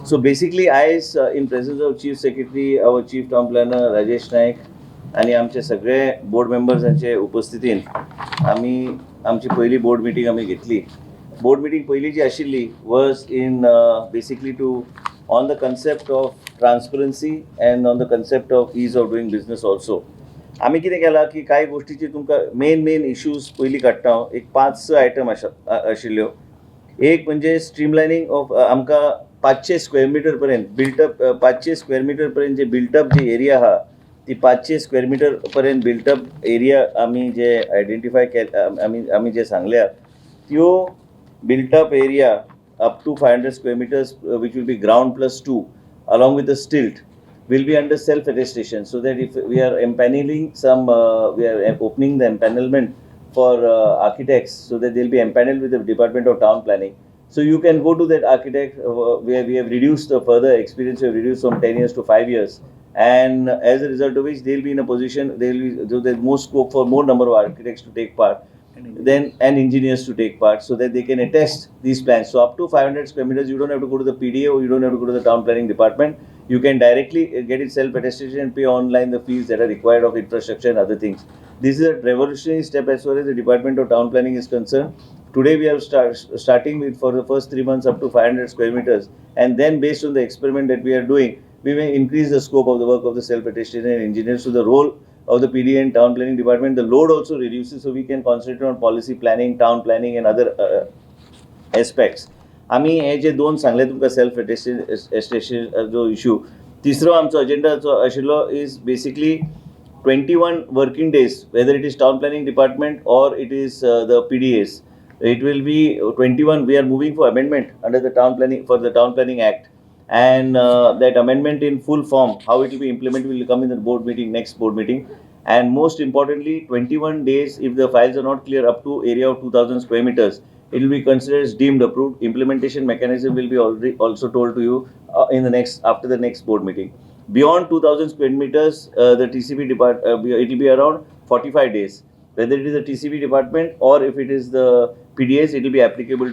So basically, in presence of Chief Secretary, our Chief Town Planner Rajesh Naik, आणि आमचे सगळे board मेंबर्सांचे उपस्थितीन आम्ही आमची पहिली बोर्ड मिटींग आम्ही घेतली. बोर्ड मिटींग पहिली जी आशिल्ली was in basically to on the concept of transparency and on the concept of ease of doing business also. आम्ही कितें केलां की कांय गोष्टीची तुमकां मेन इश्यूज पयलीं काडटा हांव. एक 5 आयटम आशिल्ल्यो. एक म्हणजे स्ट्रीमलायनींग ऑफ आमकां 500 स्क्वेअर मिटर पर्यंत बिल्टअप 500 स्क्वेअर मिटर पर्यंत जे बिल्टअप जी एरिया आहा ती 500 स्क्वेअर मिटर पर्यंत बिल्टअप एरिया आमी जे आयडेंटिफाय आमी जे सांगल्या त्यो built up area up to 500 square metres which will be ground +2 along with the stilt will be under self-attestation, so that if we are empaneling we are opening the empanelment for architects, so that they'll be empaneled with the Department of Town Planning. So you can go to that architect where we have reduced the further experience, we have reduced from 10 years to 5 years. And as a result of which they'll be in a position, so there's more scope for more number of architects to take part and engineers to take part, so that they can attest these plans. So up to 500 square meters, you don't have to go to the PDA or you don't have to go to the town planning department. You can directly get it self-attestation and pay online the fees that are required of infrastructure and other things. This is a revolutionary step as far as the Department of Town Planning is concerned. Today we are starting with, for the first 3 months, up to 500 square meters, and then based on the experiment that we are doing, we may increase the scope of the work of the self-attestation and engineers. So the role of the PDA and town planning department, the load also reduces, so we can concentrate on policy planning, town planning and other aspects. आम्ही हे जे दोन सांगले तुमकां self attestation जो issue. तिसरो आमचो अजेंडाचो आशिल्लो is basically 21 working days, whether it is town planning department or it is the PDAs. It will be 21. We are moving for amendment under the town planning act, and that amendment in full form, how it will be implemented, will come in the next board meeting. And most importantly, 21 days, if the files are not clear up to area of 2000 square meters, it will be considered as deemed approved. Implementation mechanism will be also told to you after the next board meeting. Beyond 2000 square meters, the TCP department, it will be around 45 days. Whether it is the TCP department or if it is the PDAs, it will be applicable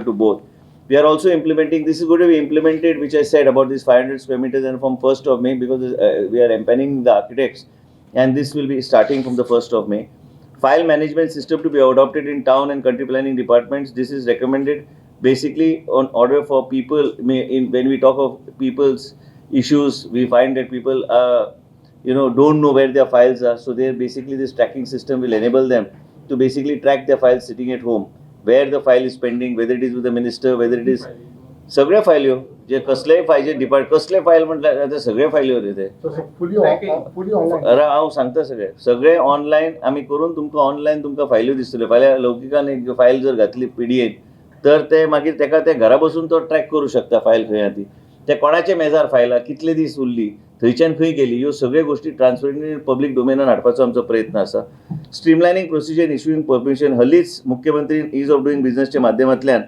to both. We are also implementing, this is going to be implemented, which I said about this 500 square meters, and from 1st of May, because we are empanning the architects, and this will be starting from the 1st of May. File management system to be adopted in town and country planning departments. This is recommended basically on order for people. When we talk of people's issues, we find that people don't know where their files are. So basically this tracking system will enable them to basically track their files sitting at home, where the file is pending, whether it is with the minister, whether it is सगळे फायल्यो जे कसलेय फायचे कसले file म्हटल्यार आतां सगळे फायल्यो ते हांव सांगता सगळे ऑनलायन आमी करून तुमकां ऑनलायन तुमकां फायल्यो दिसतल्यो. फाल्यां लौकिकान एक फायल जर घातली PDAन तर ते मागीर तेका ते घरा बसून तो ट्रॅक करूं शकता फायल खंय आहा ती, ते कोणाचे मेजार फायलां कितले दीस उरली, थंयच्यान खंय गेली, ह्यो सगळ्यो गोष्टी ट्रान्सपरंट पब्लीक डोमेनान हाडपाचो आमचो प्रयत्न आसा. स्ट्रीमलायनींग प्रोसिजर इश्यूइंग परमिशन. हल्लीच मुख्यमंत्री ईज ऑफ डुईंग बिजनेसच्या माध्यमांतल्यान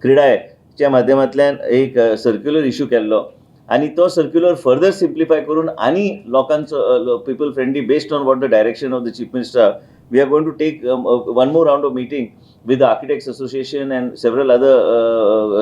क्रीडाच्या माध्यमांतल्यान एक सर्क्युलर इश्यू केल्लो, आनी तो सर्क्युलर फर्दर सिम्प्लिफाय करून आनी लोकांचो people friendly based on what the direction of the chief minister. We are going to take one more round of meeting with the Architects Association and several other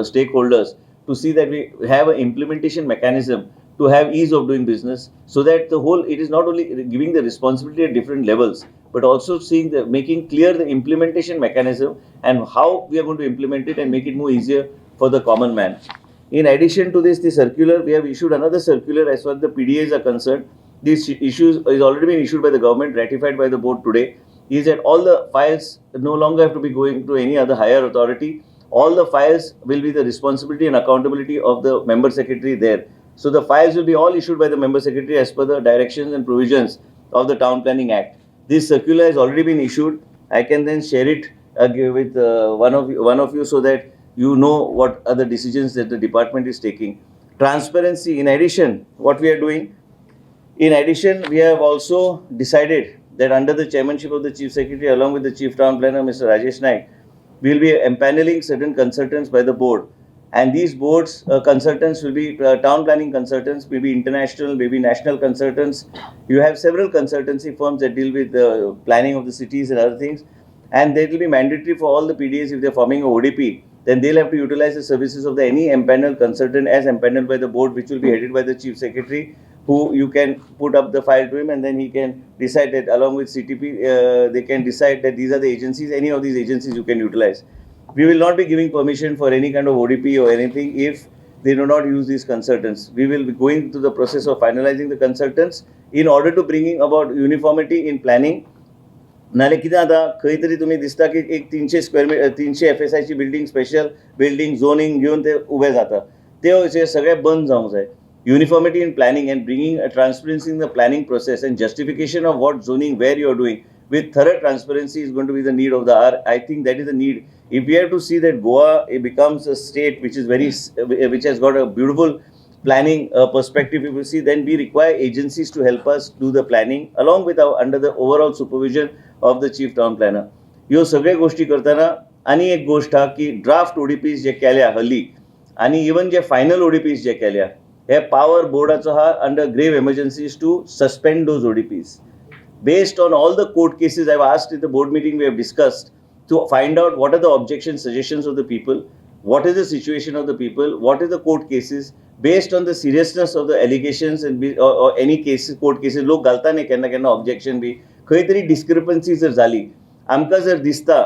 stakeholders to see that we have an implementation mechanism to have ease of doing business, so that it is not only giving the responsibility at different levels, but also making clear the implementation mechanism and how we are going to implement it and make it more easier for the common man. In addition to this, the circular, we have issued another circular as far as the PDAs are concerned. This issue is already been issued by the government, ratified by the board today. Is that all the files no longer have to be going to any other higher authority. All the files will be the responsibility and accountability of the member secretary there. So the files will be all issued by the member secretary as per the directions and provisions of the Town Planning Act. This circular has already been issued. I can then share it with one of you, so that you know what are the decisions that the department is taking. Transparency. In addition, what we are doing, we have also decided that under the chairmanship of the Chief Secretary, along with the Chief Town Planner, Mr. Rajesh Naik, we will be empaneling certain consultants by the board. And these boards, consultants will be town planning consultants, maybe international, maybe national consultants. You have several consultancy firms that deal with the planning of the cities and other things. And they will be mandatory for all the PDAs if they are forming a ODP then they'll have to utilize the services of the any empaneled consultant as empaneled by the board, which will be headed by the chief secretary, who you can put up the file to him, and then he can decide that along with CTP, they can decide that these are the agencies, any of these agencies you can utilize. We will not be giving permission for any kind of ODP or anything if they do not use these consultants. We will be going through the process of finalizing the consultants in order to bringing about uniformity in planning. नाले कितें जाता खंय तरी तुमी दिसता की एक 300 square metre 300 FSI ची बिल्डिंग स्पेशल बिल्डिंग झोनिंग घेवन ते उबे जाता ते सगळे बंद जावंक जाय. Uniformity in planning and bringing a transparency in the planning process and justification of what zoning where you are doing with thorough transparency is going to be the need of the hour. I think that is the need. If we have to see that Goa it becomes a state which is which has got a beautiful planning perspective, if you see, then we require agencies to help us do the planning along with under the overall supervision of the chief town planner. ह्यो सगळे गोष्टी करताना आनी एक गोष्ट हा की draft ODPs जे केल्या हल्ली आणि इवन जे फायनल ODPs जे केल्या हे power बोर्डाचो हा under grave emergencies to suspend those ODPs. Based on all the court cases I've asked in the board meeting, we have discussed to find out what are the objections, suggestions of the people, what is the situation of the people, what is the court cases, based on the seriousness of the allegations and or any cases, court cases, लोक घालता न्ही केन्ना केन्ना objection B खंय तरी discrepancy जर जाली आमकां जर दिसता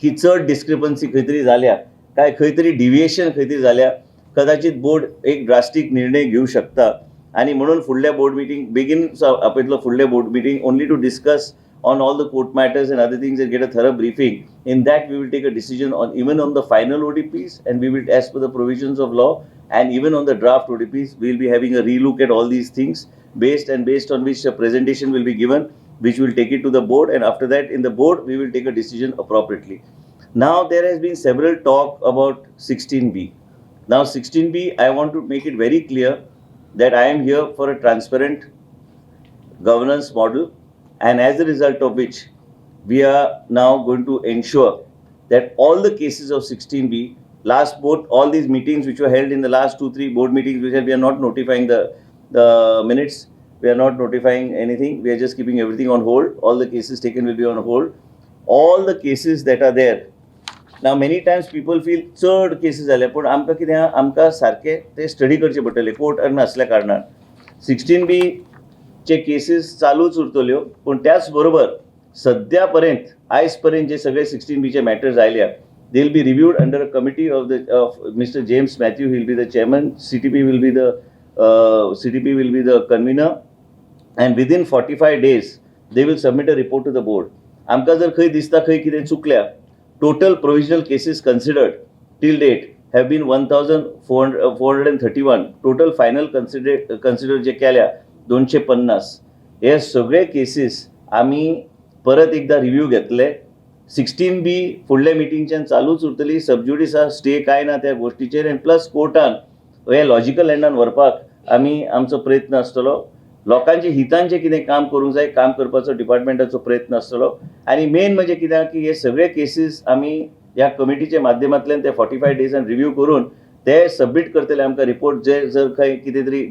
की चड डिस्क्रिपन्सी खंय तरी जाल्या काय खंय तरी डिविएशन खंय तरी जाल्या कदाचित बोर्ड एक ड्रास्टीक निर्णय घेवं शकता आणि म्हणून फुडल्या बोर्ड मिटींग बेगीन आपयतलो फुडल्या board meeting only to discuss on all the court matters and other things and get a thorough briefing. In that, we will take a decision on even on the final ODPs, and we will, as per the provisions of law, and even on the draft ODPs, we will be having a relook at all these things based on which a presentation will be given, which will take it to the board, and after that, in the board, we will take a decision appropriately. Now, there has been several talk about 16B. Now, 16B, I want to make it very clear that I am here for a transparent governance model. And as a result of which, we are now going to ensure that all the cases of 16B, all these meetings which were held in the last 2-3 board meetings, we are not notifying the minutes, we are not notifying anything, we are just keeping everything on hold. All the cases taken will be on hold. All the cases that are there. Now many times people feel चड cases जाले पण आमकां कितें आमकां सारके ते study करचे पडटले कोर्ट नासल्या कारणान 16B चे केसीस चालूच उरतल्यो पण त्याच बरोबर सध्या पर्यंत आयज पर्यंत जे सगळे 16B चे मॅटर्स आयल्या they will be reviewed under a committee of mister James Matthew he will be the chairman CTP will be the convener and within 45 days they will submit a report to the board. आमकां जर खंय दिसता खंय कितें चुकल्या total provisional cases considered till date have been 1431. Total final consider जे केल्या 250. हे सगळे केसीस आम्ही परत एकदा रिव्ह्यू घेतले. 16B फुडल्या मिटिंगच्यान चालूच उरतली. सबज्युडिस स्टे काय ना त्या गोष्टीचेर आनी प्लस कोर्टान हे लॉजिकल एंडान व्हरपाक आमी आमचो प्रयत्न आसतलो. लोकांच्या हितांचे कितें काम करूंक जाय काम करपाचो डिपार्टमेंटाचो प्रयत्न आसतलो. आनी मेन म्हणजे कित्याक की हे सगळे केसीस आमी ह्या कमिटीच्या माध्यमांतल्यान ते 45 days रिव्ह्यू करून ते सबमिट करतले आमकां रिपोर्ट. जे जर खंय कितें तरी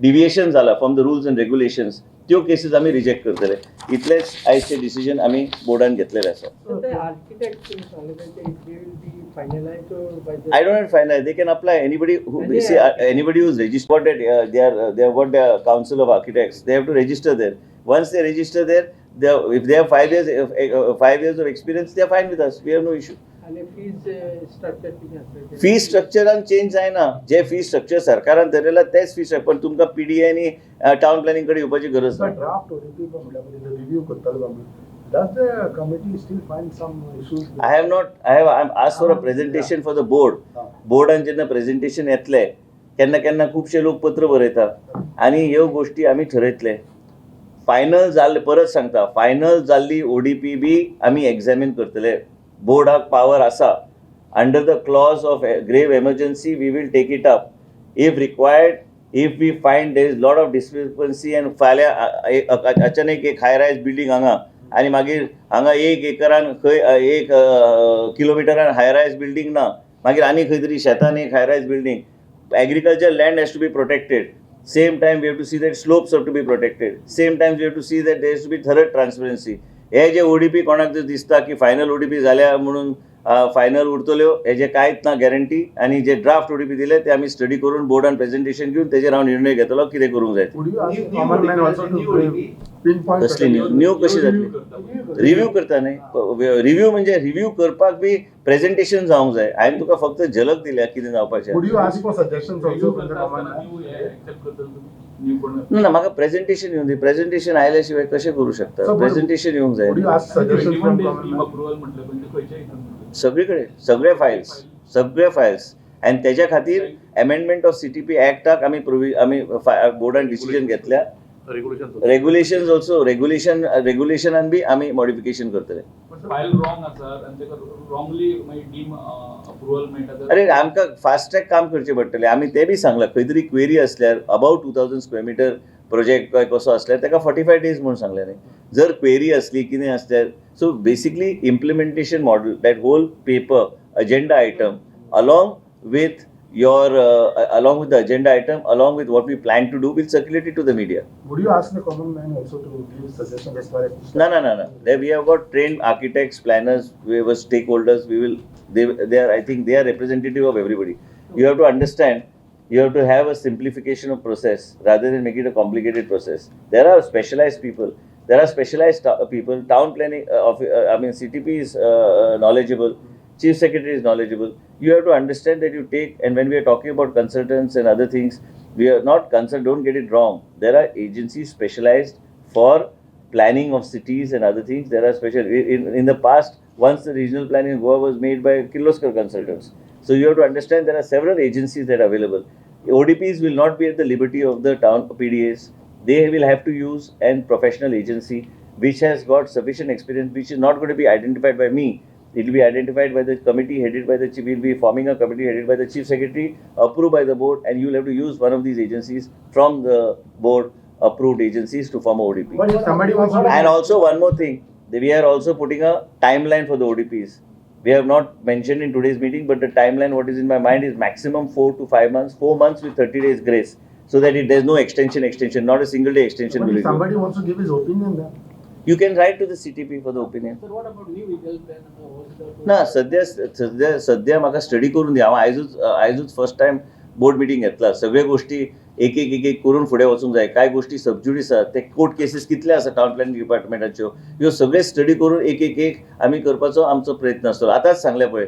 डिविएशन जाला from the rules and regulations त्यो केसीस आमी रिजेक्ट करतले. इतलेच आयजचे डिसिजन आमी बोर्डान घेतलेले आसा. I don't finalize. They can apply. Anybody who is registered, they have got the council of architects. They have to register there. Once they register there, if they have 5 years of experience, they are fine with us. We have no issue. Fee स्ट्रक्चरान change जायना. जे fee structure सरकारान धरलेला तेच fee structure पण तुमकां PDA आनी town planning कडेन येवपाची गरज ना. I have asked for a presentation for the board. बोर्डान जेन्ना प्रेझेंटेशन येतले केन्ना केन्ना खुबशे लोक पत्र बरयतात आनी ह्यो गोष्टी आमी ठरयतले. फायनल जाल्ले परत सांगता फायनल जाल्ली ODP बी आमी एग्जामीन करतले. बोर्डाक पावर आसा. Under the clause of grave emergency, we will take it up. If required, if we find there is lot of discrepancy and फाल्या अचानक एक हाय रायज बिल्डिंग हांगा आनी मागीर हांगा 1 एकरान खंय 1 किलोमिटरान हाय रायज बिल्डिंग ना मागीर आनी खंय तरी शेतान एक हाय रायज building. Agricultural land has to be protected. Same time we have to see that slopes have to be protected. Same time we have to see that there has to be thorough transparency. हे जे ODP कोणाक जर दिसता की final ODP जाल्या म्हणून final उरतल्यो हेजे कांयच ना गॅरंटी, आनी जे ड्राफ्ट ODP दिले ते आमी स्टडी करून बोर्डान प्रेझेंटेशन घेवन तेजेर हांव निर्णय घेतलो कितें करूंक जाय. कसली न्यू कशी जातली? रिव्यू करता न्ही. रिव्यू म्हणजे रिव्यू करपाक बी प्रेझेंटेशन जावंक जाय. हांवें तुका फक्त झलक दिल्या कितें जावपाचें. ना म्हाका प्रेझेंटेशन येवंक दी. प्रेझेंटेशन आयल्या शिवाय कशें करूं शकता? प्रेझेंटेशन येवंक जाय. सगळीकडे सगळे फायल्स आनी तेज्या खातीर अमेंडमेंट ऑफ CTP एक्टाक आमी बोर्डान डिसिजन घेतल्या. रेग्युलेशन्स ऑल्सो रेग्युलेशनान बी आमी मॉडिफिकेशन करतले. अरे आमकां फास्ट ट्रॅक काम करचें पडटलें. आमी तें बी सांगलां. खंय तरी क्वेरी असल्यार अबाउट 2000 स्क्वेअर मिटर प्रोजेक्ट कसो असल्यार ताका 45 days म्हणून सांगलें न्ही. जर क्वेरी असली कितें असल्यार so basically implementation model that whole paper agenda item along with the agenda item along with what we plan to do will circulate it to the media. Would you ask the common man also to give suggestions as far as No. There we have got trained architects, planners, we have stakeholders. They are, I think they are representative of everybody. You have to understand, you have to have a simplification of process rather than make it a complicated process. There are specialized people. There are specialized people. Town planning CTP is knowledgeable. Chief Secretary is knowledgeable. You have to understand that you take, and when we are talking about consultants and other things, we are not concerned, don't get it wrong. There are agencies specialized for planning of cities and other things. There are special, in the past, once the regional plan in Goa was made by Kirloskar consultants. So you have to understand there are several agencies that are available. ODPs will not be at the liberty of the town PDAs. They will have to use a professional agency which has got sufficient experience, which is not going to be identified by me. It will be identified by the committee headed by the chief. We will be forming a committee headed by the chief secretary, approved by the board, and you will have to use one of these agencies from the board approved agencies to form a ODP. But if somebody wants to... And also one more thing, we are also putting a timeline for the ODPs. We have not mentioned in today's meeting, but the timeline what is in my mind is maximum 4 to 5 months, 4 months with 30 days grace, so that there's no extension, not a single day extension. But if somebody wants to give his opinion then? You can write to the CTP for the opinion. Sir, what about new legal plan? ना सध्या म्हाका study करून दिया. हांव आयजूच first time board meeting घेतला. सगळे गोष्टी एक करून फुडें वचूंक जाय. कांय गोष्टी सबज्युडिस आसात, ते कोर्ट केसीस कितले आसा टावन प्लॅनिंग डिपार्टमेंटाच्यो, ह्यो सगळे स्टडी करून एक आमी करपाचो आमचो प्रयत्न आसतलो. आतांच सांगलें पळय,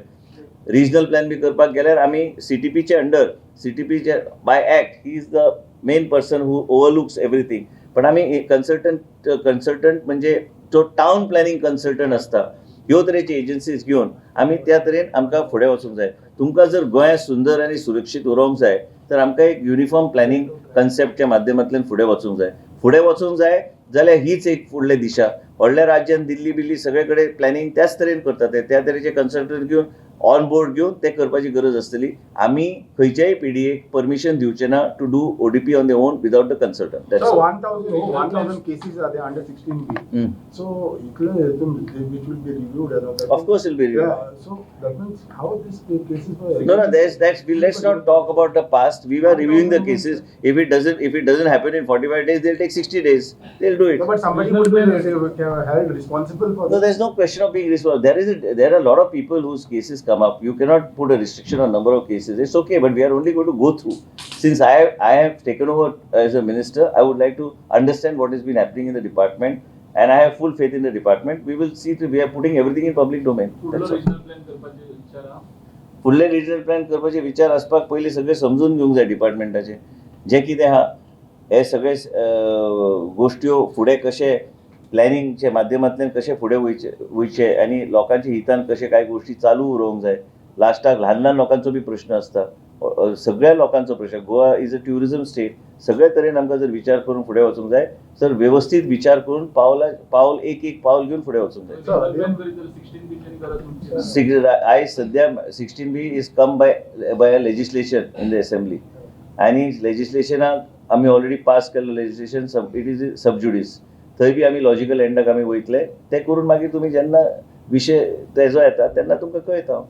रिजनल प्लॅन बी करपाक गेल्यार आमी CTPचे अंडर, CTPचे by act he is the main person who overlooks everything. पण आमी कन्सल्टंट म्हणजे जो टावन प्लॅनिंग कन्सल्टंट असता, ह्यो तरेचे एजन्सीज घेवन आमी त्या तरेन आमकां फुडें वचूंक जाय. तुमकां जर गोंय सुंदर आनी सुरक्षीत उरोवंक जाय तर आमकां एक युनिफॉर्म प्लॅनिंग कन्सेप्टच्या माध्यमांतल्यान फुडें वचूंक जाय जाल्यार हीच एक फुडली दिशा. व्हडल्या राज्यान दिल्ली बिल्ली सगळे कडेन प्लॅनिंग त्याच तरेन करतात, त्या तरेचे कन्सल्टंट घेवन ऑन बोर्ड घेवन ते करपाची गरज आसतली. आमी खंयच्याय PDAक परमिशन दिवचे ना to do ODP on their own without the consultant. So 1000 cases are there under 16B. So which will be reviewed and all that. Of course it will be reviewed. Yeah, so that means how these cases were... No, let's not talk about the past. We were reviewing the cases. If it doesn't happen in 45 days, they'll take 60 days. They'll do it. No, but somebody would be held responsible for No, there's no question of being responsible. There are a lot of people whose cases come up. You cannot put a restriction on number of cases. It's okay, but we are only going to go through. Since I have taken over as a minister, I would like to understand what has been happening in the department, and I have full faith in the department. We will see. We are putting everything in public domain. फुडले regional plan करपाचे विचार आसपाक पयलीं सगळे समजून घेवंक जाय डिपार्टमेंटाचे. जे कितें आहा हे सगळे गोश्ट्यो फुडें कशे प्लॅनिंगच्या माध्यमांतल्यान कशे फुडें वयचे आनी लोकांच्या हितान कशे कांय गोश्टी चालू उरोवंक जाय. लास्टाक ल्हान लोकांचो बी प्रश्न आसता, सगळ्या लोकांचो प्रश्न. Goa is a tourism state. सगळे तरेन आमकां जर विचार करून फुडें वचूंक जाय तर व्यवस्थीत विचार करून पावल एक पावल घेवन फुडें वचूंक जाय. आयज सद्या 16B is come by legislation in the assembly, आनी लेजिस्लेशनाक आमी ऑलरेडी पास केल्लो लेजिस्लेशन इट इज सबज्युडिस. थंय बी आमी लॉजिकल एंडाक आमी वयतले. ते करून मागीर तुमी जेन्ना विशय तेजो येता तेन्ना तुमकां कळटा.